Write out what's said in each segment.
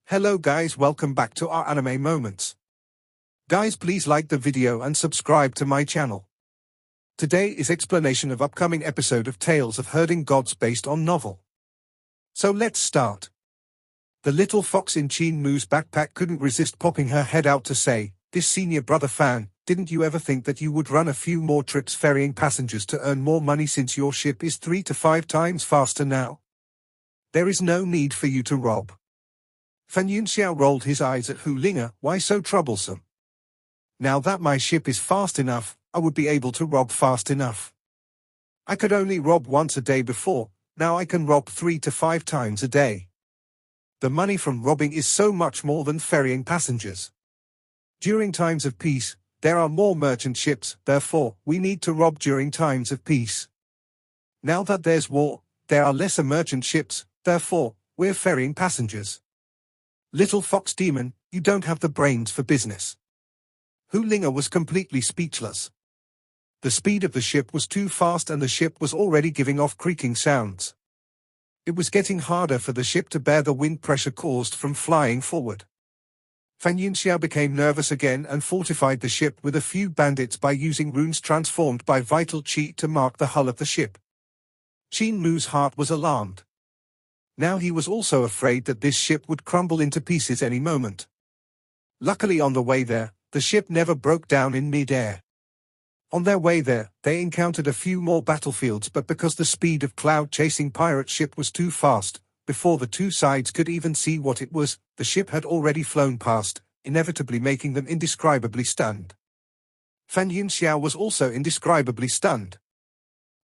Hello guys, welcome back to our anime moments. Guys, please like the video and subscribe to my channel. Today is explanation of upcoming episode of Tales of Herding Gods based on novel. So let's start. The little fox in Qin Mu's backpack couldn't resist popping her head out to say, "This senior brother fan, didn't you ever think that you would run a few more trips ferrying passengers to earn more money since your ship is 3 to 5 times faster now? There is no need for you to rob." Fan Yunxiao rolled his eyes at Hu Linga. "Why so troublesome? Now that my ship is fast enough, I would be able to rob fast enough. I could only rob once a day before, now I can rob 3 to 5 times a day. The money from robbing is so much more than ferrying passengers. During times of peace, there are more merchant ships, therefore, we need to rob during times of peace. Now that there's war, there are lesser merchant ships, therefore, we're ferrying passengers. Little fox demon, you don't have the brains for business." Hu Linga was completely speechless. The speed of the ship was too fast and the ship was already giving off creaking sounds. It was getting harder for the ship to bear the wind pressure caused from flying forward. Fan Yunxiao became nervous again and fortified the ship with a few bandits by using runes transformed by vital chi to mark the hull of the ship. Qin Mu's heart was alarmed. Now he was also afraid that this ship would crumble into pieces any moment. Luckily on the way there, the ship never broke down in mid-air. On their way there, they encountered a few more battlefields, but because the speed of cloud-chasing pirate ship was too fast, before the two sides could even see what it was, the ship had already flown past, inevitably making them indescribably stunned. Fan Yunxiao was also indescribably stunned.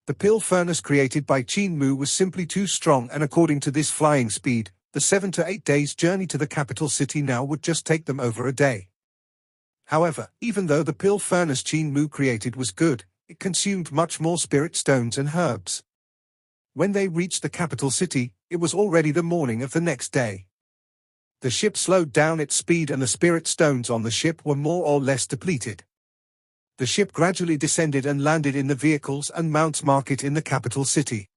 The pill furnace created by Qin Mu was simply too strong, and according to this flying speed, the 7 to 8 days' journey to the capital city now would just take them over a day. However, even though the pill furnace Qin Mu created was good, it consumed much more spirit stones and herbs. When they reached the capital city, it was already the morning of the next day. The ship slowed down its speed and the spirit stones on the ship were more or less depleted. The ship gradually descended and landed in the vehicles and mounts market in the capital city.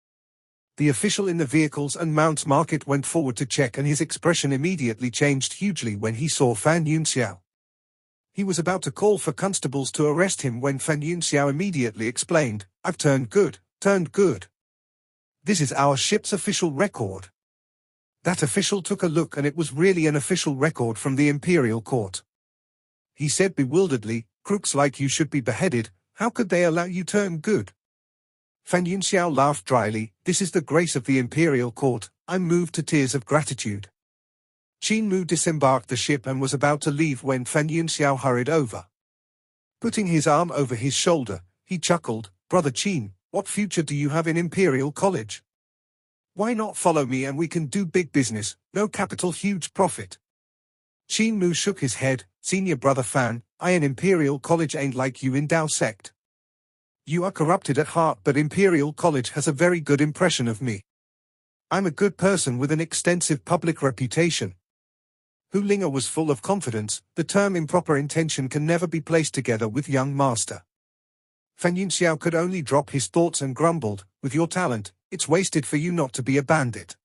The official in the vehicles and mounts market went forward to check, and his expression immediately changed hugely when he saw Fan Yunxiao. He was about to call for constables to arrest him when Fan Yunxiao immediately explained, "I've turned good, turned good. This is our ship's official record." That official took a look, and it was really an official record from the Imperial Court. He said bewilderedly, "Crooks like you should be beheaded, how could they allow you turn good?" Fan Yunxiao laughed dryly, "This is the grace of the Imperial Court, I'm moved to tears of gratitude." Qin Mu disembarked the ship and was about to leave when Fan Yunxiao hurried over. Putting his arm over his shoulder, he chuckled, "Brother Qin, what future do you have in Imperial College? Why not follow me and we can do big business, no capital, huge profit." Qin Mu shook his head, "Senior brother Fan, I in Imperial College ain't like you in Dao sect. You are corrupted at heart, but Imperial College has a very good impression of me. I'm a good person with an extensive public reputation." Hu Linga was full of confidence. The term improper intention can never be placed together with young master. Fan Yunxiao could only drop his thoughts and grumbled, "With your talent, it's wasted for you not to be a bandit."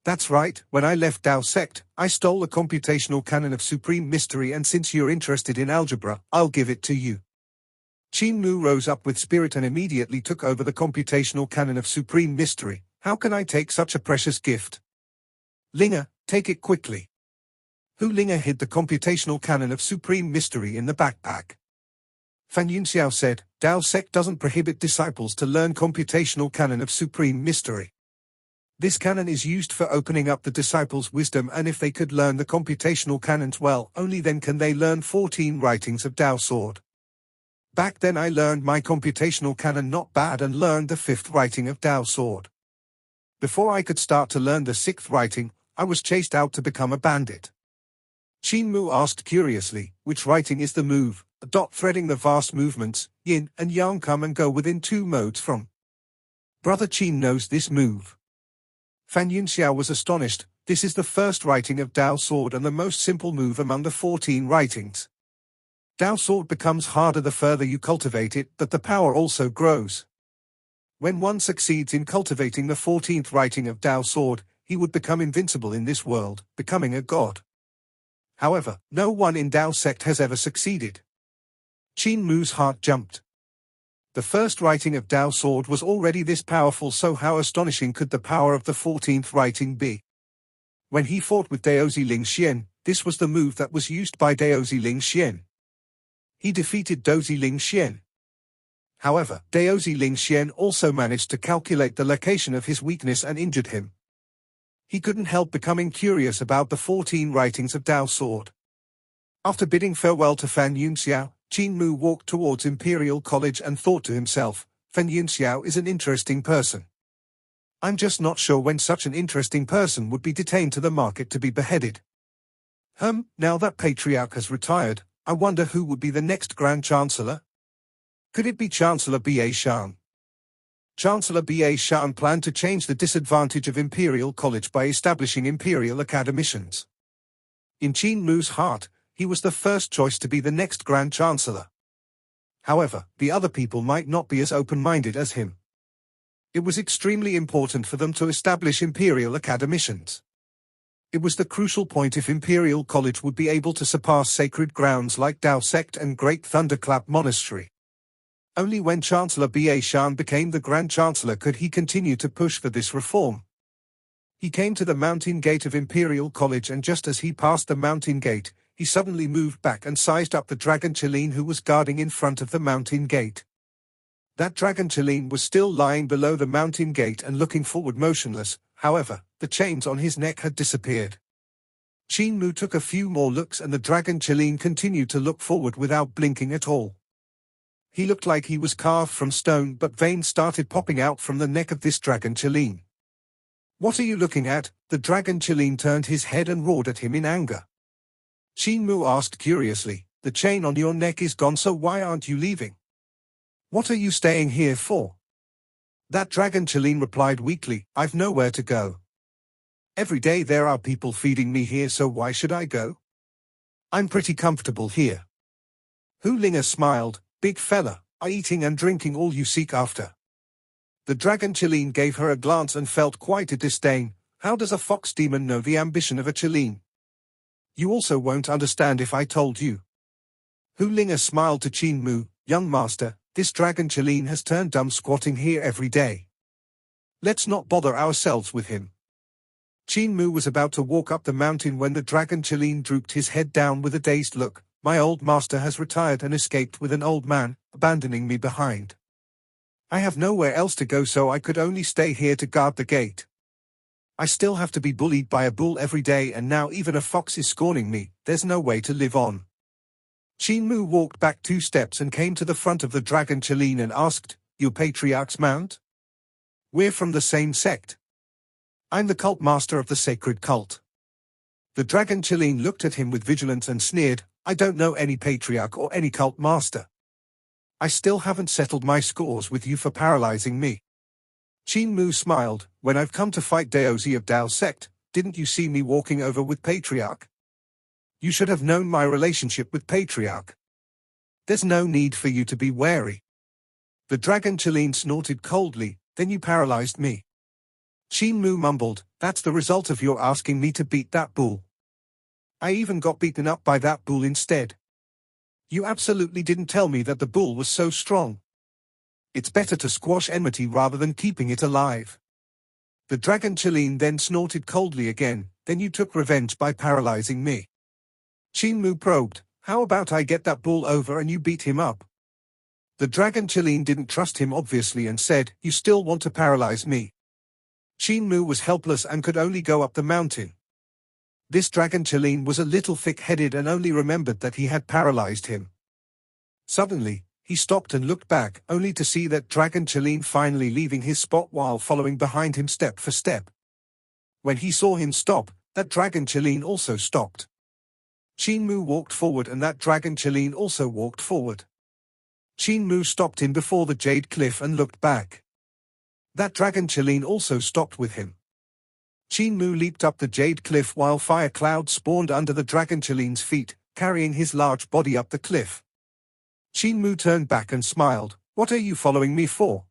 "That's right, when I left Dao sect, I stole a computational canon of supreme mystery, and since you're interested in algebra, I'll give it to you." Qin Mu rose up with spirit and immediately took over the computational canon of supreme mystery. "How can I take such a precious gift?" "Linga, take it quickly." Hu Linga hid the computational canon of supreme mystery in the backpack. Fan Yunxiao said, "Dao sect doesn't prohibit disciples to learn computational canon of supreme mystery. This canon is used for opening up the disciples' wisdom, and if they could learn the computational canons well, only then can they learn 14 writings of Dao Sword. Back then I learned my computational canon not bad and learned the 5th writing of Dao Sword. Before I could start to learn the 6th writing, I was chased out to become a bandit." Qin Mu asked curiously, "Which writing is the move, a dot threading the vast movements, yin and yang come and go within 2 modes from?" "Brother Qin knows this move." Fan Yunxiao was astonished. "This is the 1st writing of Dao Sword and the most simple move among the 14 writings. Dao Sword becomes harder the further you cultivate it, but the power also grows. When one succeeds in cultivating the 14th writing of Dao Sword, he would become invincible in this world, becoming a god. However, no one in Dao sect has ever succeeded. Qin Mu's heart jumped. The first writing of Dao Sword was already this powerful, so how astonishing could the power of the 14th writing be? When he fought with Daozi Ling Xian, this was the move that was used by Daozi Ling Xian. He defeated Daozi Ling Xian. However, Daozi Ling Xian also managed to calculate the location of his weakness and injured him. He couldn't help becoming curious about the 14 writings of Dao Sword. After bidding farewell to Fan Yunxiao, Qin Mu walked towards Imperial College and thought to himself, Fan Yunxiao is an interesting person. I'm just not sure when such an interesting person would be detained to the market to be beheaded. Now that Patriarch has retired, I wonder who would be the next Grand Chancellor? Could it be Chancellor Ba Shan? Chancellor Ba Shan planned to change the disadvantage of Imperial College by establishing Imperial Academicians. In Qin Mu's heart, he was the first choice to be the next Grand Chancellor. However, the other people might not be as open-minded as him. It was extremely important for them to establish Imperial Academicians. It was the crucial point if Imperial College would be able to surpass sacred grounds like Dao Sect and Great Thunderclap Monastery. Only when Chancellor Ba Shan became the Grand Chancellor could he continue to push for this reform. He came to the mountain gate of Imperial College, and just as he passed the mountain gate, he suddenly moved back and sized up the Dragon Qilin who was guarding in front of the mountain gate. That Dragon Qilin was still lying below the mountain gate and looking forward motionless. However, the chains on his neck had disappeared. Qin Mu took a few more looks and the Dragon Qilin continued to look forward without blinking at all. He looked like he was carved from stone, but veins started popping out from the neck of this Dragon Qilin. What are you looking at? The Dragon Qilin turned his head and roared at him in anger. Qin Mu asked curiously, the chain on your neck is gone, so why aren't you leaving? What are you staying here for? That Dragon Qilin replied weakly, I've nowhere to go. Every day there are people feeding me here, so why should I go? I'm pretty comfortable here. Hu Linga smiled, big fella, are eating and drinking all you seek after? The Dragon Qilin gave her a glance and felt quite a disdain. How does a fox demon know the ambition of a Qilin? You also won't understand if I told you. Hu Linga smiled to Qin Mu, young master, this Dragon Qilin has turned dumb squatting here every day. Let's not bother ourselves with him. Qin Mu was about to walk up the mountain when the Dragon Qilin drooped his head down with a dazed look. My old master has retired and escaped with an old man, abandoning me behind. I have nowhere else to go, so I could only stay here to guard the gate. I still have to be bullied by a bull every day, and now even a fox is scorning me. There's no way to live on. Qin Mu walked back 2 steps and came to the front of the Dragon Qilin and asked, You Patriarch's mount? We're from the same sect. I'm the cult master of the sacred cult. The Dragon Qilin looked at him with vigilance and sneered, I don't know any patriarch or any cult master. I still haven't settled my scores with you for paralyzing me. Qin Mu smiled, when I've come to fight Daozi of Dao Sect, didn't you see me walking over with Patriarch? You should have known my relationship with Patriarch. There's no need for you to be wary. The Dragon Qilin snorted coldly, then you paralyzed me. Qin Mu mumbled, that's the result of your asking me to beat that bull. I even got beaten up by that bull instead. You absolutely didn't tell me that the bull was so strong. It's better to squash enmity rather than keeping it alive. The Dragon Qilin then snorted coldly again, then you took revenge by paralyzing me. Qin Mu probed, how about I get that bull over and you beat him up? The Dragon Qilin didn't trust him obviously and said, you still want to paralyze me? Qin Mu was helpless and could only go up the mountain. This Dragon Qilin was a little thick-headed and only remembered that he had paralyzed him. Suddenly, he stopped and looked back, only to see that Dragon Qilin finally leaving his spot while following behind him step for step. When he saw him stop, that Dragon Qilin also stopped. Qin Mu walked forward and that Dragon Qilin also walked forward. Qin Mu stopped him before the Jade Cliff and looked back. That Dragon Qilin also stopped with him. Qin Mu leaped up the Jade Cliff while fire clouds spawned under the Dragon Qilin's feet, carrying his large body up the cliff. Qin Mu turned back and smiled, what are you following me for?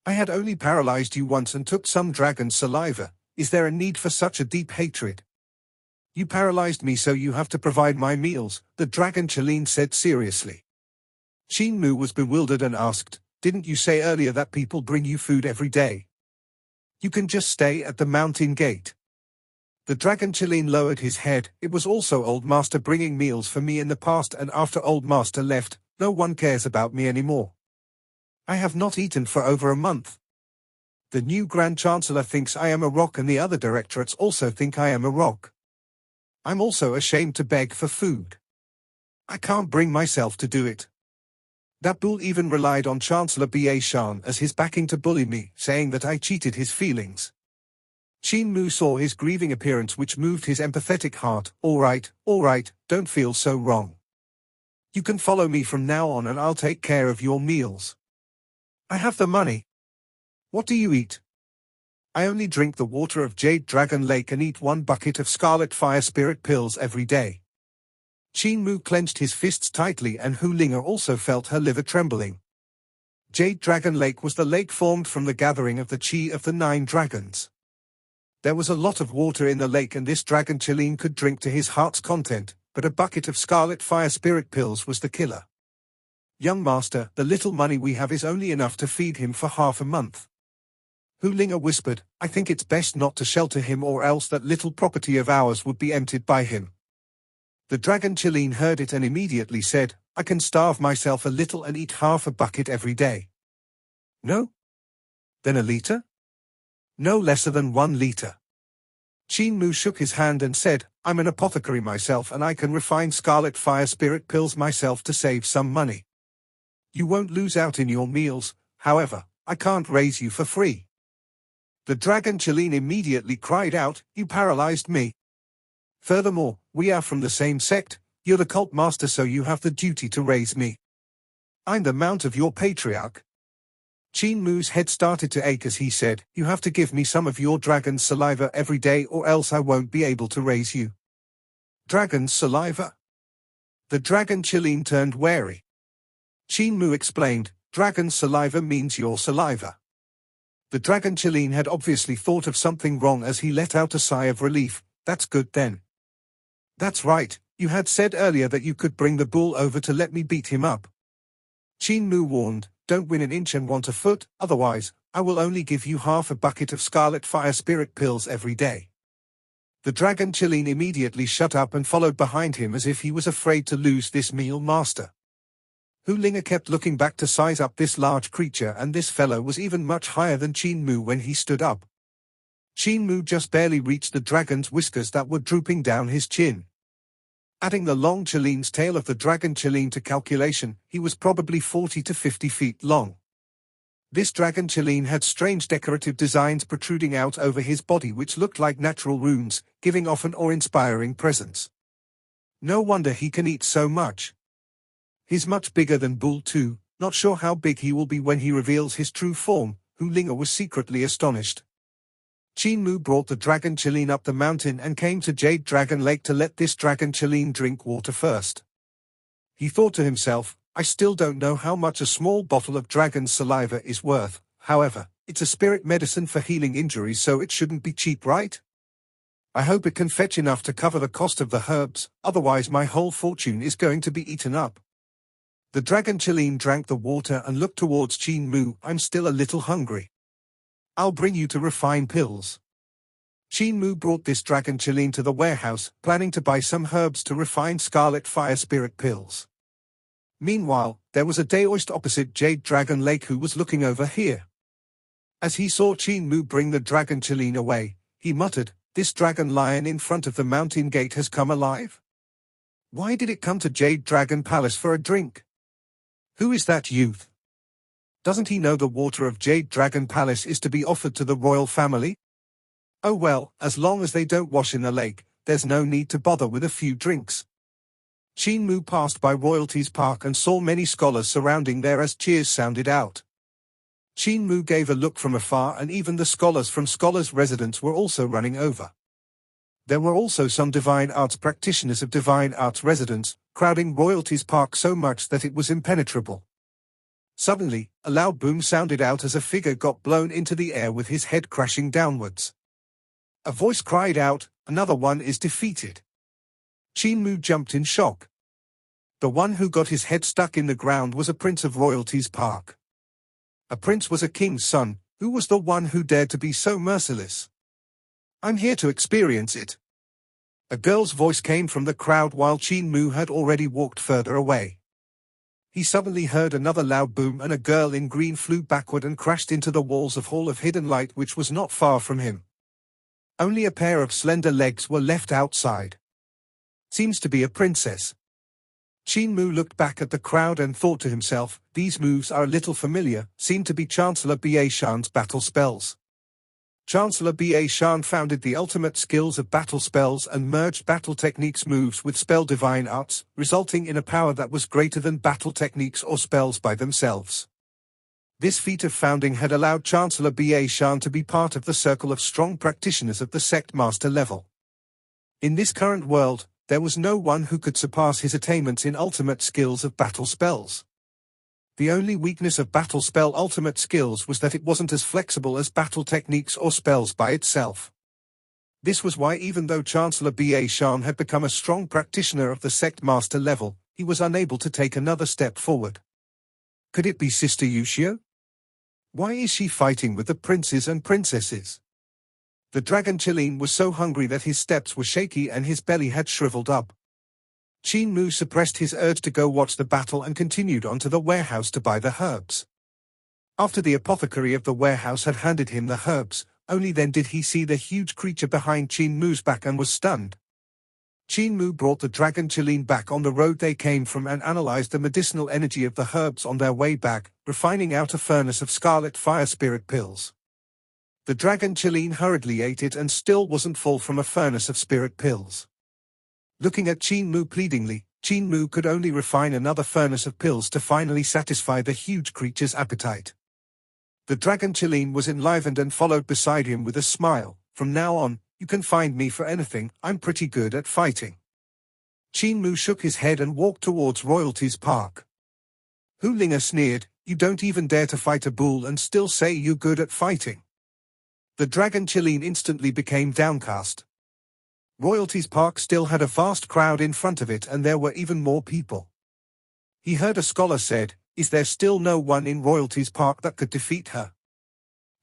I had only paralyzed you once and took some dragon saliva. Is there a need for such a deep hatred? You paralyzed me, so you have to provide my meals, the dragon Qin said seriously. Qin Mu was bewildered and asked, didn't you say earlier that people bring you food every day? You can just stay at the mountain gate. The dragon Qin lowered his head. It was also Old Master bringing meals for me in the past, and after Old Master left, no one cares about me anymore. I have not eaten for over a month. The new Grand Chancellor thinks I am a rock, and the other directorates also think I am a rock. I'm also ashamed to beg for food. I can't bring myself to do it. That bull even relied on Chancellor Ba Shan as his backing to bully me, saying that I cheated his feelings. Qin Mu saw his grieving appearance, which moved his empathetic heart. All right, don't feel so wrong. You can follow me from now on and I'll take care of your meals. I have the money. What do you eat? I only drink the water of Jade Dragon Lake and eat 1 bucket of Scarlet Fire Spirit pills every day. Qin Mu clenched his fists tightly, and Hu Linga also felt her liver trembling. Jade Dragon Lake was the lake formed from the gathering of the Qi of the 9 dragons. There was a lot of water in the lake, and this dragon Qin could drink to his heart's content, but a bucket of Scarlet Fire Spirit pills was the killer. Young master, the little money we have is only enough to feed him for half a month. Hu Linga whispered, I think it's best not to shelter him, or else that little property of ours would be emptied by him. The dragon Qin heard it and immediately said, I can starve myself a little and eat half a bucket every day. No? Then a liter? No lesser than 1 liter. Qin Mu shook his hand and said, I'm an apothecary myself, and I can refine Scarlet Fire Spirit pills myself to save some money. You won't lose out in your meals, however, I can't raise you for free. The dragon Qin immediately cried out, you paralyzed me. Furthermore, we are from the same sect, you're the cult master, so you have the duty to raise me. I'm the mount of your patriarch. Qin Mu's head started to ache as he said, you have to give me some of your dragon's saliva every day, or else I won't be able to raise you. Dragon's saliva? The dragon Qin turned wary. Qin Mu explained, dragon's saliva means your saliva. The dragon Qin had obviously thought of something wrong as he let out a sigh of relief. That's good then. That's right, you had said earlier that you could bring the bull over to let me beat him up. Qin Mu warned, don't win an inch and want a foot, otherwise, I will only give you half a bucket of Scarlet Fire Spirit pills every day. The dragon Qin immediately shut up and followed behind him as if he was afraid to lose this meal master. Hu Linga kept looking back to size up this large creature, and this fellow was even much higher than Qin Mu when he stood up. Qin Mu just barely reached the dragon's whiskers that were drooping down his chin. Adding the long Qilin's tail of the dragon Qilin to calculation, he was probably 40 to 50 feet long. This dragon Qilin had strange decorative designs protruding out over his body which looked like natural runes, giving off an awe-inspiring presence. No wonder he can eat so much. He's much bigger than Bull too, not sure how big he will be when he reveals his true form. Hu Linga was secretly astonished. Qin Mu brought the dragon Qilin up the mountain and came to Jade Dragon Lake to let this dragon Qilin drink water first. He thought to himself, I still don't know how much a small bottle of dragon's saliva is worth, however, it's a spirit medicine for healing injuries, so it shouldn't be cheap, right? I hope it can fetch enough to cover the cost of the herbs, otherwise my whole fortune is going to be eaten up. The dragon Qilin drank the water and looked towards Qin Mu. I'm still a little hungry. I'll bring you to refine pills. Qin Mu brought this dragon Qilin to the warehouse, planning to buy some herbs to refine Scarlet Fire Spirit pills. Meanwhile, there was a Daoist opposite Jade Dragon Lake who was looking over here. As he saw Qin Mu bring the dragon Qilin away, he muttered, this dragon lion in front of the mountain gate has come alive? Why did it come to Jade Dragon Palace for a drink? Who is that youth? Doesn't he know the water of Jade Dragon Palace is to be offered to the royal family? Oh well, as long as they don't wash in the lake, there's no need to bother with a few drinks. Qin Mu passed by Royalties Park and saw many scholars surrounding there as cheers sounded out. Qin Mu gave a look from afar, and even the scholars from scholars' residence were also running over. There were also some divine arts practitioners of divine arts residence, crowding Royalties Park so much that it was impenetrable. Suddenly, a loud boom sounded out as a figure got blown into the air with his head crashing downwards. A voice cried out, "Another one is defeated." Qin Mu jumped in shock. The one who got his head stuck in the ground was a prince of Royalties Park. A prince was a king's son. Who was the one who dared to be so merciless? "I'm here to experience it." A girl's voice came from the crowd while Qin Mu had already walked further away. He suddenly heard another loud boom and a girl in green flew backward and crashed into the walls of Hall of Hidden Light, which was not far from him. Only a pair of slender legs were left outside. Seems to be a princess. Qin Mu looked back at the crowd and thought to himself, these moves are a little familiar, seem to be Chancellor Ba Shan's battle spells. Chancellor Ba Shan founded the ultimate skills of battle spells and merged battle techniques moves with spell divine arts, resulting in a power that was greater than battle techniques or spells by themselves. This feat of founding had allowed Chancellor Ba Shan to be part of the circle of strong practitioners at the sect master level. In this current world, there was no one who could surpass his attainments in ultimate skills of battle spells. The only weakness of battle spell ultimate skills was that it wasn't as flexible as battle techniques or spells by itself. This was why even though Chancellor Ba Shan had become a strong practitioner of the sect master level, he was unable to take another step forward. Could it be Sister Yushio? Why is she fighting with the princes and princesses? The dragon Qilin was so hungry that his steps were shaky and his belly had shriveled up. Qin Mu suppressed his urge to go watch the battle and continued on to the warehouse to buy the herbs. After the apothecary of the warehouse had handed him the herbs, only then did he see the huge creature behind Qin Mu's back and was stunned. Qin Mu brought the dragon Qilin back on the road they came from and analyzed the medicinal energy of the herbs on their way back, refining out a furnace of scarlet fire spirit pills. The dragon Qilin hurriedly ate it and still wasn't full from a furnace of spirit pills. Looking at Qin Mu pleadingly, Qin Mu could only refine another furnace of pills to finally satisfy the huge creature's appetite. The dragon Qilin was enlivened and followed beside him with a smile. "From now on, you can find me for anything, I'm pretty good at fighting." Qin Mu shook his head and walked towards Royalties Park. Hu Linga sneered, "You don't even dare to fight a bull and still say you're good at fighting." The dragon Qilin instantly became downcast. Royalties Park still had a vast crowd in front of it and there were even more people. He heard a scholar said, "Is there still no one in Royalties Park that could defeat her?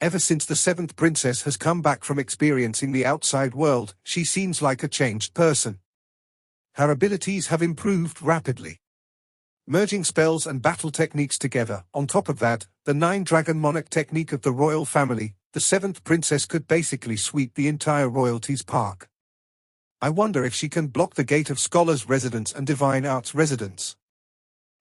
Ever since the 7th princess has come back from experiencing the outside world, she seems like a changed person. Her abilities have improved rapidly. Merging spells and battle techniques together, on top of that, the 9-dragon monarch technique of the royal family, the 7th princess could basically sweep the entire Royalties Park. I wonder if she can block the gate of Scholars' Residence and Divine Arts Residence.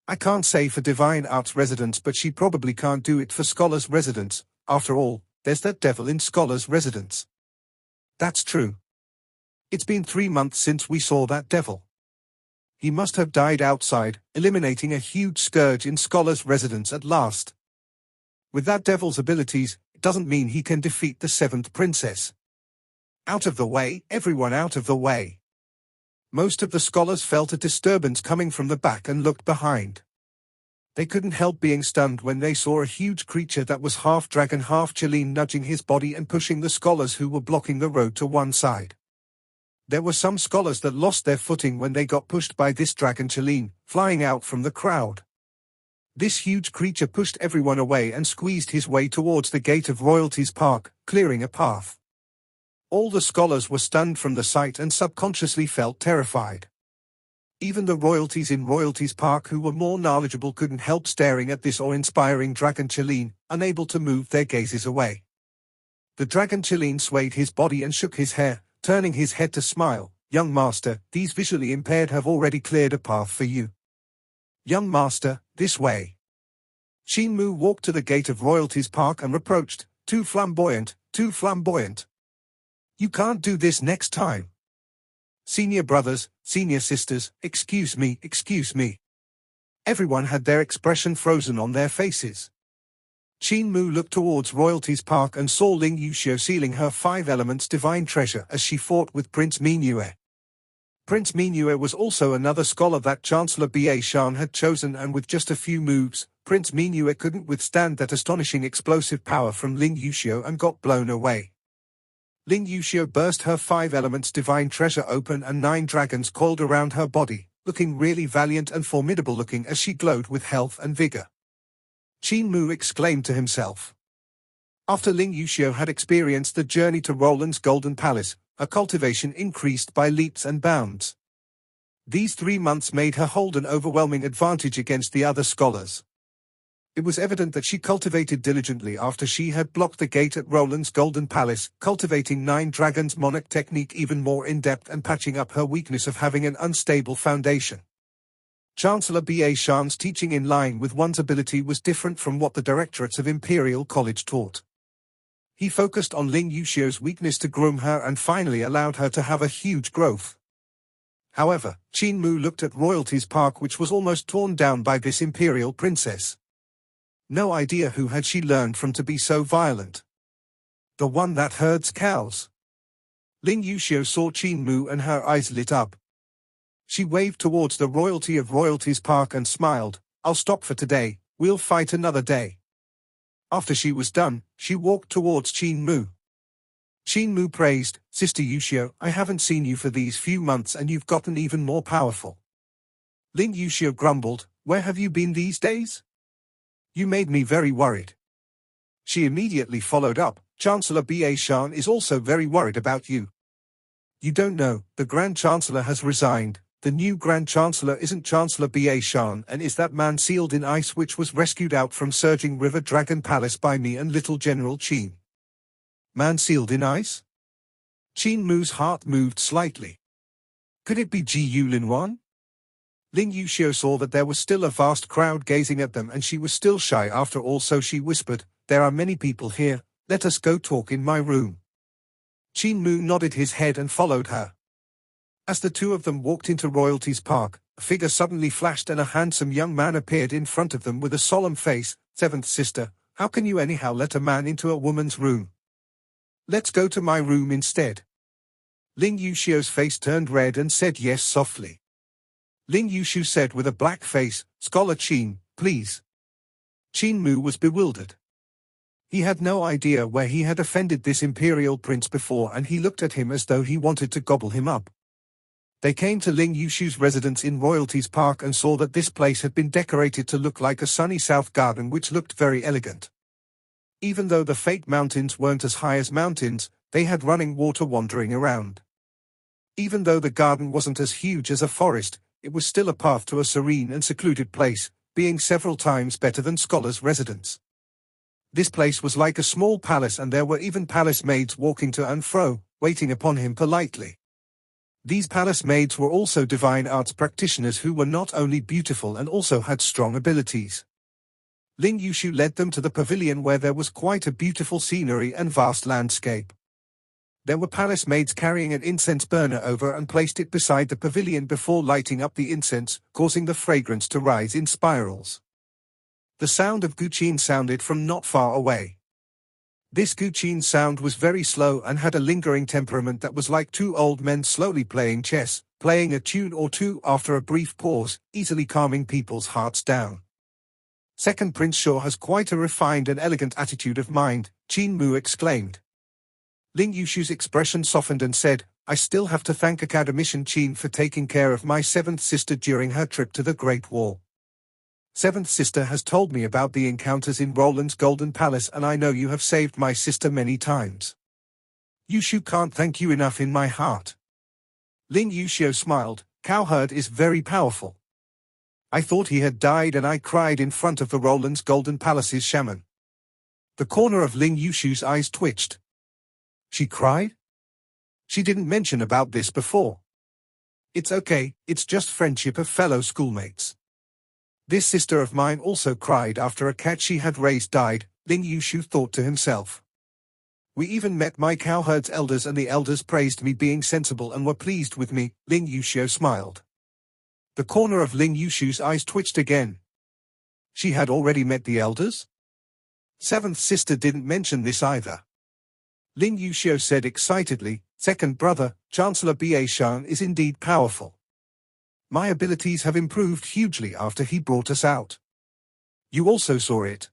I can't say for Divine Arts Residence, but she probably can't do it for Scholars' Residence. After all, there's that devil in Scholars' Residence." "That's true. It's been 3 months since we saw that devil. He must have died outside, eliminating a huge scourge in Scholars' Residence at last. With that devil's abilities, it doesn't mean he can defeat the 7th princess. Out of the way, everyone out of the way." Most of the scholars felt a disturbance coming from the back and looked behind. They couldn't help being stunned when they saw a huge creature that was half dragon half Qilin nudging his body and pushing the scholars who were blocking the road to one side. There were some scholars that lost their footing when they got pushed by this dragon Qilin, flying out from the crowd. This huge creature pushed everyone away and squeezed his way towards the gate of Royalties Park, clearing a path. All the scholars were stunned from the sight and subconsciously felt terrified. Even the royalties in Royalties Park who were more knowledgeable couldn't help staring at this awe-inspiring dragon Qilin, unable to move their gazes away. The dragon Qilin swayed his body and shook his hair, turning his head to smile. "Young master, these visually impaired have already cleared a path for you. Young master, this way." Qin Mu walked to the gate of Royalties Park and reproached, too flamboyant, too flamboyant. "You can't do this next time. Senior brothers, senior sisters, excuse me, excuse me." Everyone had their expression frozen on their faces. Qin Mu looked towards Royalties Park and saw Ling Yushio sealing her 5 elements divine treasure as she fought with Prince Minue. Prince Minue was also another scholar that Chancellor Ba Shan had chosen, and with just a few moves, Prince Minue couldn't withstand that astonishing explosive power from Ling Yushio and got blown away. Lin Yushio burst her 5 elements divine treasure open and 9 dragons coiled around her body, looking really valiant and formidable looking as she glowed with health and vigor. Qin Mu exclaimed to himself. After Lin Yushio had experienced the journey to Roland's Golden Palace, her cultivation increased by leaps and bounds. These 3 months made her hold an overwhelming advantage against the other scholars. It was evident that she cultivated diligently after she had blocked the gate at Roland's Golden Palace, cultivating 9 dragons monarch technique even more in-depth and patching up her weakness of having an unstable foundation. Chancellor B.A. Shan's teaching in line with one's ability was different from what the directorates of Imperial College taught. He focused on Lin Yushio's weakness to groom her and finally allowed her to have a huge growth. However, Qin Mu looked at Royalties Park, which was almost torn down by this imperial princess. No idea who had she learned from to be so violent. The one that herds cows. Lin Yushio saw Qin Mu and her eyes lit up. She waved towards the royalty of Royalties Park and smiled. "I'll stop for today, we'll fight another day." After she was done, she walked towards Qin Mu. Qin Mu praised, "Sister Yushio, I haven't seen you for these few months and you've gotten even more powerful." Lin Yushio grumbled, "Where have you been these days? You made me very worried." She immediately followed up, "Chancellor B.A. Shan is also very worried about you. You don't know, the Grand Chancellor has resigned. The new Grand Chancellor isn't Chancellor B.A. Shan and is that man sealed in ice which was rescued out from Surging River Dragon Palace by me and little General Qin." Man sealed in ice? Qin Mu's heart moved slightly. Could it be Gu Linuan? Lin Yushio saw that there was still a vast crowd gazing at them and she was still shy after all, so she whispered, "There are many people here, let us go talk in my room." Qin Mu nodded his head and followed her. As the two of them walked into Royalties Park, a figure suddenly flashed and a handsome young man appeared in front of them with a solemn face. "Seventh sister, how can you anyhow let a man into a woman's room? Let's go to my room instead." Lin Yushio's face turned red and said yes softly. Lin Yushio said with a black face, "Scholar Qin, please." Qin Mu was bewildered. He had no idea where he had offended this imperial prince before and he looked at him as though he wanted to gobble him up. They came to Lin Yushio's residence in Royalties Park and saw that this place had been decorated to look like a sunny south garden which looked very elegant. Even though the fake mountains weren't as high as mountains, they had running water wandering around. Even though the garden wasn't as huge as a forest, it was still a path to a serene and secluded place, being several times better than scholars' residence. This place was like a small palace and there were even palace maids walking to and fro, waiting upon him politely. These palace maids were also divine arts practitioners who were not only beautiful and also had strong abilities. Lin Yushio led them to the pavilion where there was quite a beautiful scenery and vast landscape. There were palace maids carrying an incense burner over and placed it beside the pavilion before lighting up the incense, causing the fragrance to rise in spirals. The sound of guqin sounded from not far away. This guqin sound was very slow and had a lingering temperament that was like two old men slowly playing chess, playing a tune or two after a brief pause, easily calming people's hearts down. "Second Prince Shaw has quite a refined and elegant attitude of mind," Qin Mu exclaimed. Lin Yushio's expression softened and said, "I still have to thank Academician Qin for taking care of my seventh sister during her trip to the Great Wall. Seventh sister has told me about the encounters in Roland's Golden Palace and I know you have saved my sister many times. Yushio can't thank you enough in my heart." Lin Yushio smiled, "Cowherd is very powerful. I thought he had died and I cried in front of the Roland's Golden Palace's shaman." The corner of Lin Yushio's eyes twitched. She cried? She didn't mention about this before. It's okay, it's just friendship of fellow schoolmates. This sister of mine also cried after a cat she had raised died, Lin Yushio thought to himself. We even met my cowherd's elders and the elders praised me being sensible and were pleased with me, Lin Yushio smiled. The corner of Lin Yushio's eyes twitched again. She had already met the elders? Seventh sister didn't mention this either. Lin Yushio said excitedly, "Second brother, Chancellor B.A. Shan is indeed powerful. My abilities have improved hugely after he brought us out. You also saw it."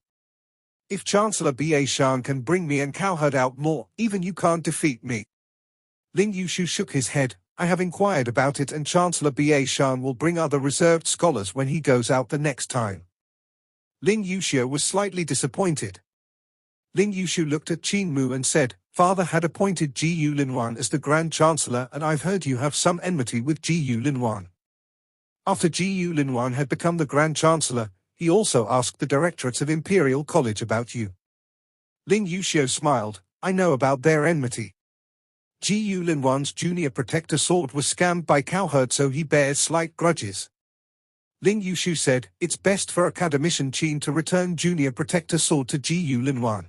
If Chancellor Ba Shan can bring me and Cowherd out more, even you can't defeat me. Lin Yushu shook his head. I have inquired about it and Chancellor Ba Shan will bring other reserved scholars when he goes out the next time. Lin Yushio was slightly disappointed. Lin Yushu looked at Qin Mu and said, Father had appointed Gu Linuan as the Grand Chancellor and I've heard you have some enmity with Gu Linuan. After Gu Linuan had become the Grand Chancellor, he also asked the directorates of Imperial College about you. Lin Yushio smiled. I know about their enmity. Gu Linuan's junior protector sword was scammed by Cowherd, so he bears slight grudges. Lin Yushu said, it's best for Academician Qin to return junior protector sword to Gu Linuan.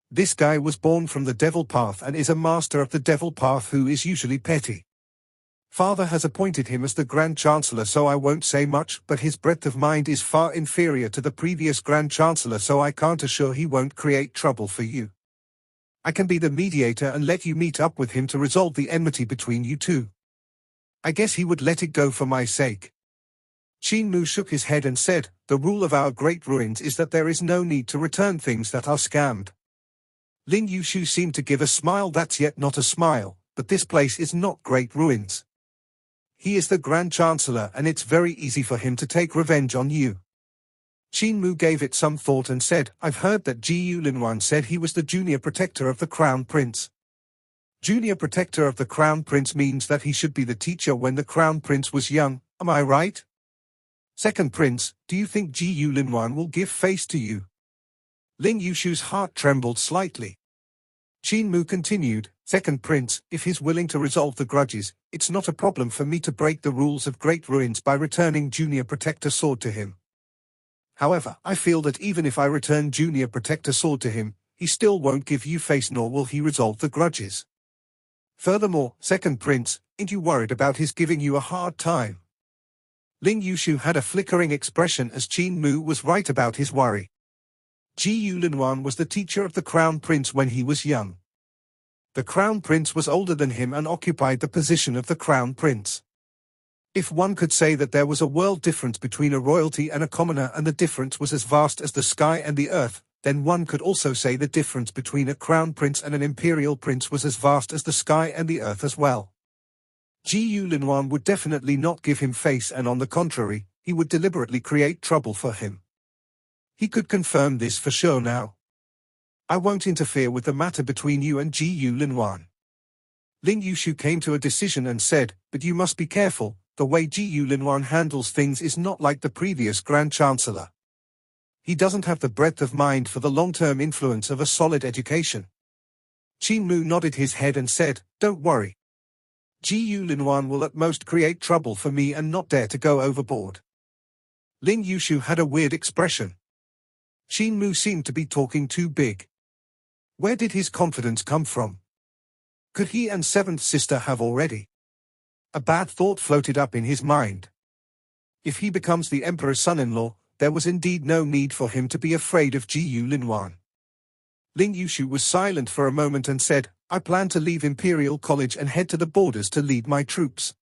This guy was born from the Devil Path and is a master of the Devil Path who is usually petty. Father has appointed him as the Grand Chancellor, so I won't say much, but his breadth of mind is far inferior to the previous Grand Chancellor, so I can't assure he won't create trouble for you. I can be the mediator and let you meet up with him to resolve the enmity between you two. I guess he would let it go for my sake. Qin Mu shook his head and said, the rule of our great ruins is that there is no need to return things that are scammed. Lin Yushu seemed to give a smile that's yet not a smile, but this place is not great ruins. He is the Grand Chancellor and it's very easy for him to take revenge on you. Qin Mu gave it some thought and said, I've heard that Gu Linuan said he was the junior protector of the Crown Prince. Junior protector of the Crown Prince means that he should be the teacher when the Crown Prince was young, am I right? Second Prince, do you think Gu Linuan will give face to you? Lin Yushu's heart trembled slightly. Qin Mu continued, Second Prince, if he's willing to resolve the grudges, it's not a problem for me to break the rules of Great Ruins by returning Junior Protector Sword to him. However, I feel that even if I return Junior Protector Sword to him, he still won't give you face nor will he resolve the grudges. Furthermore, Second Prince, ain't you worried about his giving you a hard time? Lin Yushu had a flickering expression as Qin Mu was right about his worry. Gu Linuan was the teacher of the Crown Prince when he was young. The Crown Prince was older than him and occupied the position of the Crown Prince. If one could say that there was a world difference between a royalty and a commoner and the difference was as vast as the sky and the earth, then one could also say the difference between a Crown Prince and an Imperial Prince was as vast as the sky and the earth as well. Gu Linuan would definitely not give him face and on the contrary, he would deliberately create trouble for him. He could confirm this for sure now. I won't interfere with the matter between you and Gu Linuan. Lin Yushu came to a decision and said, but you must be careful, the way Gu Linuan handles things is not like the previous Grand Chancellor. He doesn't have the breadth of mind for the long-term influence of a solid education. Qin Mu nodded his head and said, don't worry. Gu Linuan will at most create trouble for me and not dare to go overboard. Lin Yushu had a weird expression. Qin Mu seemed to be talking too big. Where did his confidence come from? Could he and Seventh Sister have already? A bad thought floated up in his mind. If he becomes the Emperor's son-in-law, there was indeed no need for him to be afraid of Gu Linuan. Lin Yushu was silent for a moment and said, I plan to leave Imperial College and head to the borders to lead my troops.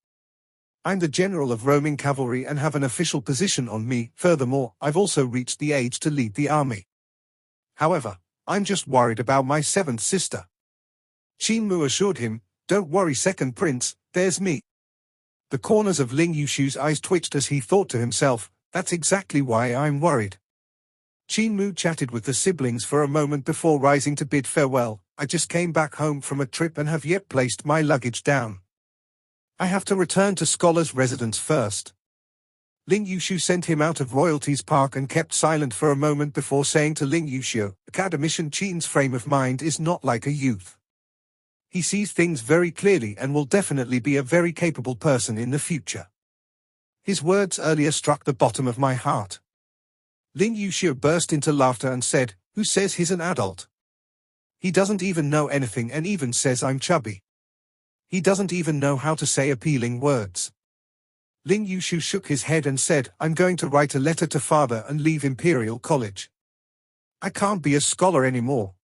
I'm the general of roaming cavalry and have an official position on me. Furthermore, I've also reached the age to lead the army. However, I'm just worried about my seventh sister. Qin Mu assured him, don't worry Second Prince, there's me. The corners of Lin Yushu's eyes twitched as he thought to himself, that's exactly why I'm worried. Qin Mu chatted with the siblings for a moment before rising to bid farewell. I just came back home from a trip and have yet placed my luggage down. I have to return to Scholar's residence first. Lin Yushu sent him out of Royalties Park and kept silent for a moment before saying to Lin Yushio, Academician Qin's frame of mind is not like a youth. He sees things very clearly and will definitely be a very capable person in the future. His words earlier struck the bottom of my heart. Lin Yushio burst into laughter and said, who says he's an adult? He doesn't even know anything and even says I'm chubby. He doesn't even know how to say appealing words. Lin Yushu shook his head and said, I'm going to write a letter to Father and leave Imperial College. I can't be a scholar anymore.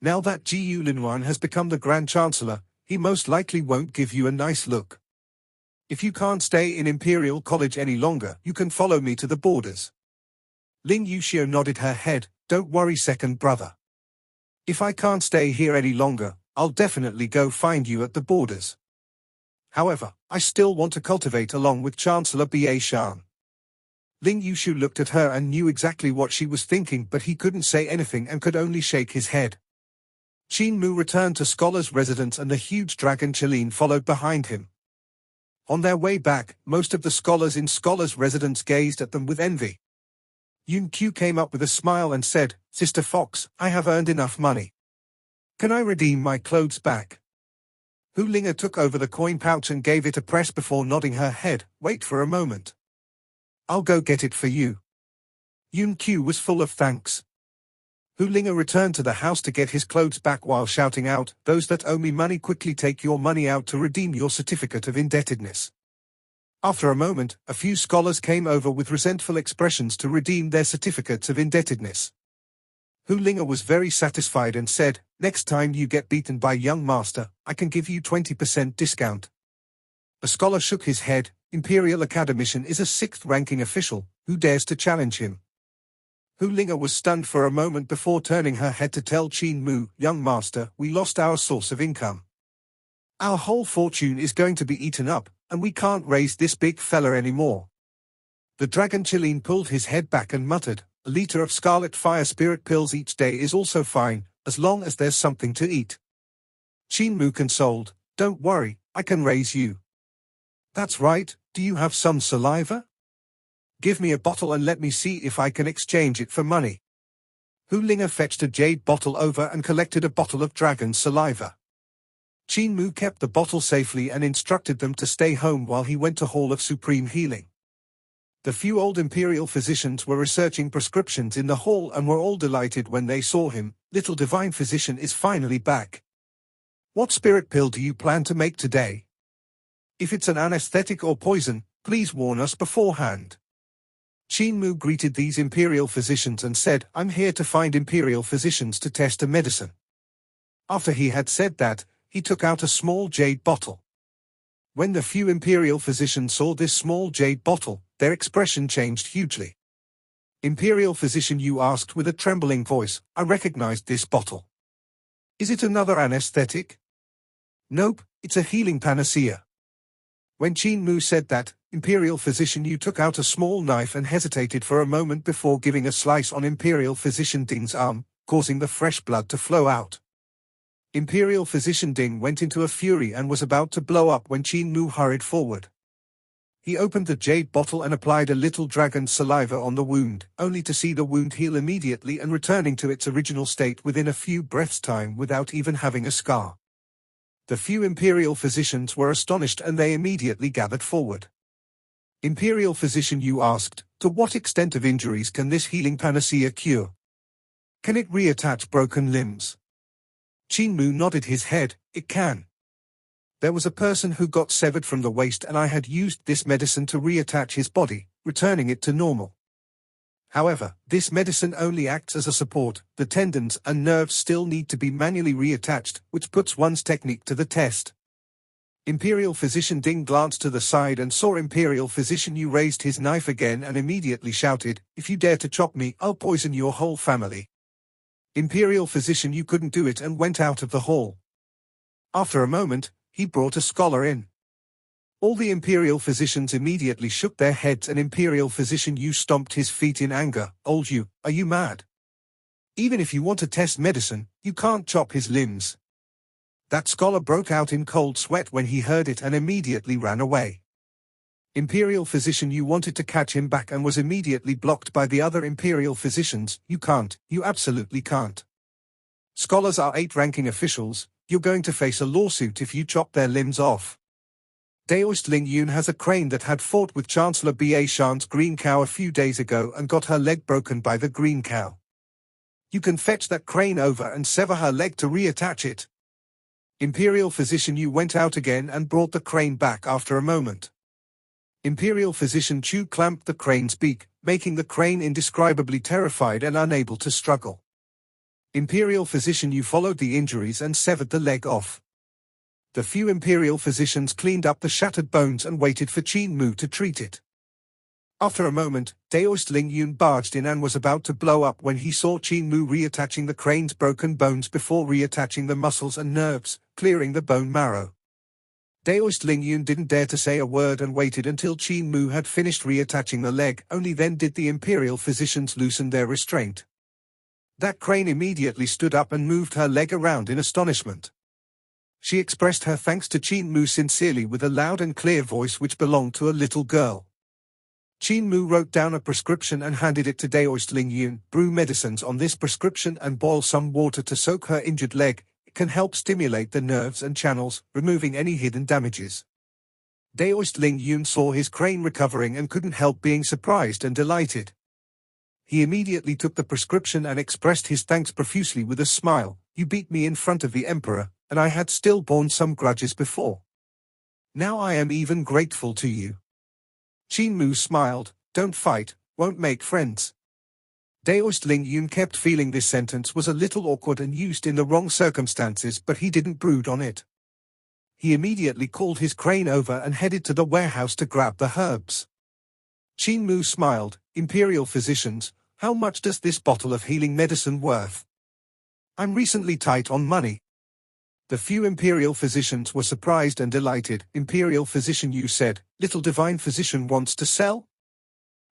Now that Gu Linuan has become the Grand Chancellor, he most likely won't give you a nice look. If you can't stay in Imperial College any longer, you can follow me to the borders. Ling Yushio nodded her head. Don't worry, second brother. If I can't stay here any longer, I'll definitely go find you at the borders. However, I still want to cultivate along with Chancellor Ba Shan. Ling Yushio looked at her and knew exactly what she was thinking, but he couldn't say anything and could only shake his head. Qin Mu returned to Scholar's residence and the huge dragon Qilin followed behind him. On their way back, most of the scholars in Scholar's residence gazed at them with envy. Yun Q came up with a smile and said, Sister Fox, I have earned enough money. Can I redeem my clothes back? Hu Linga took over the coin pouch and gave it a press before nodding her head. Wait for a moment. I'll go get it for you. Yun Q was full of thanks. Hu Linga returned to the house to get his clothes back while shouting out, those that owe me money, quickly take your money out to redeem your certificate of indebtedness. After a moment, a few scholars came over with resentful expressions to redeem their certificates of indebtedness. Hu Linga was very satisfied and said, next time you get beaten by young master, I can give you 20% discount. A scholar shook his head. Imperial Academician is a 6th ranking official, who dares to challenge him? Hu Linga was stunned for a moment before turning her head to tell Qin Mu, young master, we lost our source of income. Our whole fortune is going to be eaten up, and we can't raise this big fella anymore. The dragon Qilin pulled his head back and muttered, a liter of scarlet fire spirit pills each day is also fine, as long as there's something to eat. Qin Mu consoled, don't worry, I can raise you. That's right, do you have some saliva? Give me a bottle and let me see if I can exchange it for money. Hu Linga fetched a jade bottle over and collected a bottle of dragon's saliva. Qin Mu kept the bottle safely and instructed them to stay home while he went to Hall of Supreme Healing. The few old imperial physicians were researching prescriptions in the hall and were all delighted when they saw him. Little divine physician is finally back. What spirit pill do you plan to make today? If it's an anesthetic or poison, please warn us beforehand. Qin Mu greeted these imperial physicians and said, I'm here to find imperial physicians to test a medicine. After he had said that, he took out a small jade bottle. When the few imperial physicians saw this small jade bottle, their expression changed hugely. Imperial physician Yu asked with a trembling voice, I recognized this bottle. Is it another anesthetic? Nope, it's a healing panacea. When Qin Mu said that, Imperial Physician Yu took out a small knife and hesitated for a moment before giving a slice on Imperial Physician Ding's arm, causing the fresh blood to flow out. Imperial Physician Ding went into a fury and was about to blow up when Qin Mu hurried forward. He opened the jade bottle and applied a little dragon's saliva on the wound, only to see the wound heal immediately and returning to its original state within a few breaths' time without even having a scar. The few Imperial physicians were astonished and they immediately gathered forward. Imperial Physician Yu asked, to what extent of injuries can this healing panacea cure? Can it reattach broken limbs? Qin Mu nodded his head, it can. There was a person who got severed from the waist and I had used this medicine to reattach his body, returning it to normal. However, this medicine only acts as a support, the tendons and nerves still need to be manually reattached, which puts one's technique to the test. Imperial Physician Ding glanced to the side and saw Imperial Physician Yu raised his knife again and immediately shouted, if you dare to chop me, I'll poison your whole family. Imperial Physician Yu couldn't do it and went out of the hall. After a moment, he brought a scholar in. All the Imperial physicians immediately shook their heads and Imperial Physician Yu stomped his feet in anger. Old Yu, are you mad? Even if you want to test medicine, you can't chop his limbs. That scholar broke out in cold sweat when he heard it and immediately ran away. Imperial Physician Yu wanted to catch him back and was immediately blocked by the other Imperial physicians. You can't, you absolutely can't. Scholars are 8th-ranking officials, you're going to face a lawsuit if you chop their limbs off. Daoist Ling Yun has a crane that had fought with Chancellor Ba Shan's green cow a few days ago and got her leg broken by the green cow. You can fetch that crane over and sever her leg to reattach it. Imperial Physician Yu went out again and brought the crane back after a moment. Imperial Physician Chu clamped the crane's beak, making the crane indescribably terrified and unable to struggle. Imperial Physician Yu followed the injuries and severed the leg off. The few Imperial physicians cleaned up the shattered bones and waited for Qin Mu to treat it. After a moment, Daoist Linyun barged in and was about to blow up when he saw Qin Mu reattaching the crane's broken bones before reattaching the muscles and nerves, clearing the bone marrow. Daoist Linyun didn't dare to say a word and waited until Qin Mu had finished reattaching the leg. Only then did the Imperial physicians loosen their restraint. That crane immediately stood up and moved her leg around in astonishment. She expressed her thanks to Qin Mu sincerely with a loud and clear voice which belonged to a little girl. Qin Mu wrote down a prescription and handed it to Daoist Linyun. Brew medicines on this prescription and boil some water to soak her injured leg. It can help stimulate the nerves and channels, removing any hidden damages. Daoist Linyun saw his crane recovering and couldn't help being surprised and delighted. He immediately took the prescription and expressed his thanks profusely with a smile. You beat me in front of the Emperor, and I had still borne some grudges before. Now I am even grateful to you. Qin Mu smiled. Don't fight, won't make friends. Daoist Linyun kept feeling this sentence was a little awkward and used in the wrong circumstances, but he didn't brood on it. He immediately called his crane over and headed to the warehouse to grab the herbs. Qin Mu smiled. Imperial physicians, how much does this bottle of healing medicine worth? I'm recently tight on money. The few Imperial physicians were surprised and delighted. Imperial physician Yu said, little divine physician wants to sell?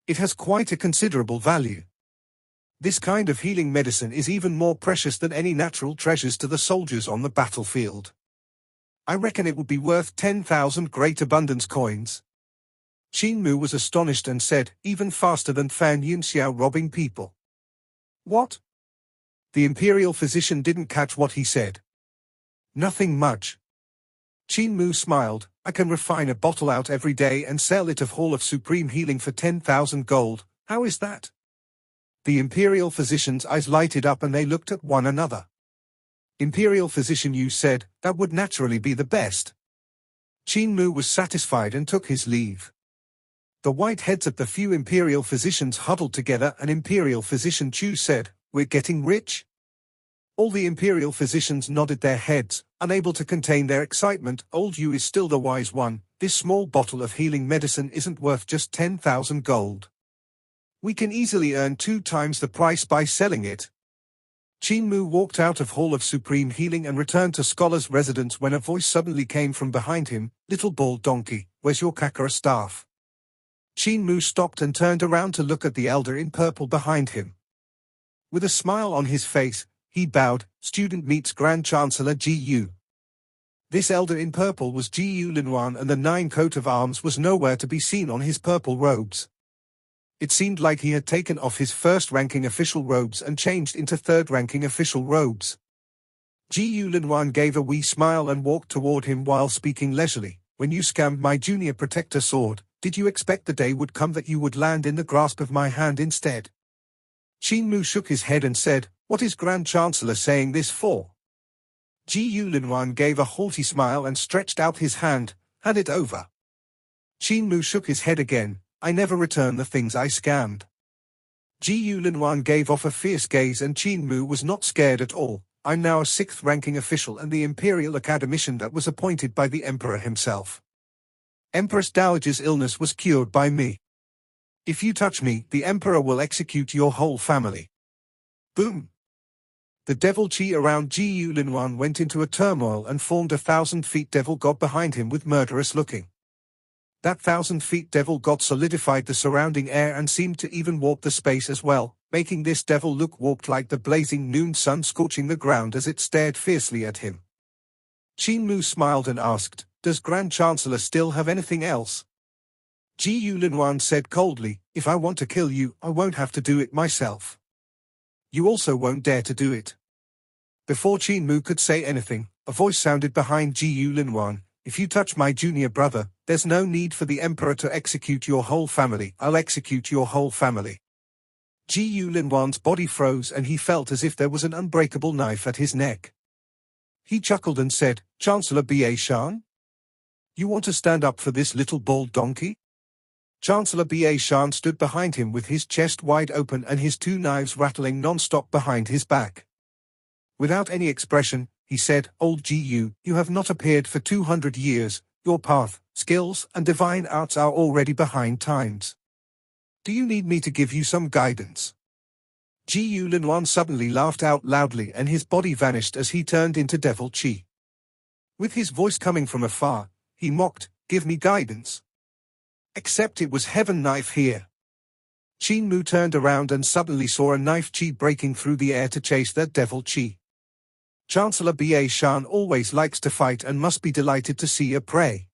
It has quite a considerable value. This kind of healing medicine is even more precious than any natural treasures to the soldiers on the battlefield. I reckon it would be worth 10,000 great abundance coins. Qin Mu was astonished and said, even faster than Fan Yunxiao robbing people. What? The Imperial physician didn't catch what he said. Nothing much. Qin Mu smiled. I can refine a bottle out every day and sell it of Hall of Supreme Healing for 10,000 gold. How is that? The Imperial physician's eyes lighted up and they looked at one another. Imperial physician Yu said, that would naturally be the best. Qin Mu was satisfied and took his leave. The white heads of the few Imperial physicians huddled together and Imperial physician Chu said, we're getting rich? All the Imperial physicians nodded their heads, unable to contain their excitement. Old Yu is still the wise one. This small bottle of healing medicine isn't worth just 10,000 gold. We can easily earn 2 times the price by selling it. Qin Mu walked out of Hall of Supreme Healing and returned to Scholar's residence when a voice suddenly came from behind him. Little bald donkey, where's your Kakara staff? Qin Mu stopped and turned around to look at the elder in purple behind him. With a smile on his face, he bowed. Student meets Grand Chancellor Ji Yu. This elder in purple was Ji Yu Linuan, and the 9 coat of arms was nowhere to be seen on his purple robes. It seemed like he had taken off his first-ranking official robes and changed into third-ranking official robes. Ji Yu Linuan gave a wee smile and walked toward him while speaking leisurely. When you scammed my junior protector sword, did you expect the day would come that you would land in the grasp of my hand instead? Qin Mu shook his head and said, what is Grand Chancellor saying this for? Ji Yu Linuan gave a haughty smile and stretched out his hand. Hand it over. Qin Mu shook his head again. I never return the things I scammed. Ji Yu Linuan gave off a fierce gaze and Qin Mu was not scared at all. I'm now a 6th-ranking official and the Imperial Academician that was appointed by the Emperor himself. Empress Dowager's illness was cured by me. If you touch me, the Emperor will execute your whole family. Boom! The devil chi around Ji Yu Linuan went into a turmoil and formed a 1,000-feet devil god behind him with murderous looking. That 1,000-feet devil god solidified the surrounding air and seemed to even warp the space as well, making this devil look warped like the blazing noon sun scorching the ground as it stared fiercely at him. Qin Mu smiled and asked, does Grand Chancellor still have anything else? Ji Yu Linuan said coldly, if I want to kill you, I won't have to do it myself. You also won't dare to do it. Before Qin Mu could say anything, a voice sounded behind Ji Yu Linuan, if you touch my junior brother, there's no need for the Emperor to execute your whole family. I'll execute your whole family. Ji Yu Linuan's body froze and he felt as if there was an unbreakable knife at his neck. He chuckled and said, Chancellor Ba Shan? You want to stand up for this little bald donkey? Chancellor Ba Shan stood behind him with his chest wide open and his 2 knives rattling non-stop behind his back. Without any expression, he said, Old Ji Yu, you have not appeared for 200 years, your path, skills, and divine arts are already behind times. Do you need me to give you some guidance? Linuan suddenly laughed out loudly and his body vanished as he turned into Devil Qi. With his voice coming from afar, he mocked, "Give me guidance." Except it was heaven knife here. Qin Mu turned around and suddenly saw a knife Qi breaking through the air to chase that Devil Qi. Chancellor Ba Shan always likes to fight and must be delighted to see a prey.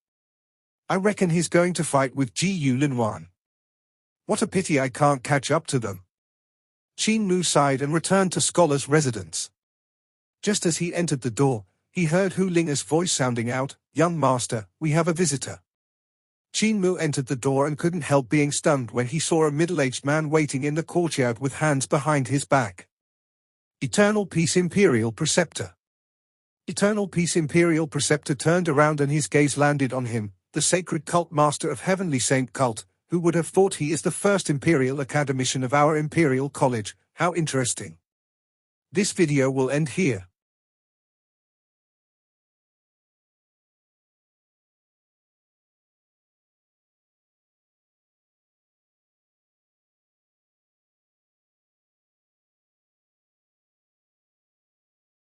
I reckon he's going to fight with Linuan. What a pity I can't catch up to them. Qin Mu sighed and returned to Scholar's residence. Just as he entered the door, he heard Hu Linger's voice sounding out, "Young master, we have a visitor." Qin Mu entered the door and couldn't help being stunned when he saw a middle-aged man waiting in the courtyard with hands behind his back. Eternal Peace Imperial Preceptor. Eternal Peace Imperial Preceptor turned around and his gaze landed on him, the sacred cult master of Heavenly Saint Cult. Who would have thought he is the first Imperial Academician of our Imperial College? How interesting. This video will end here.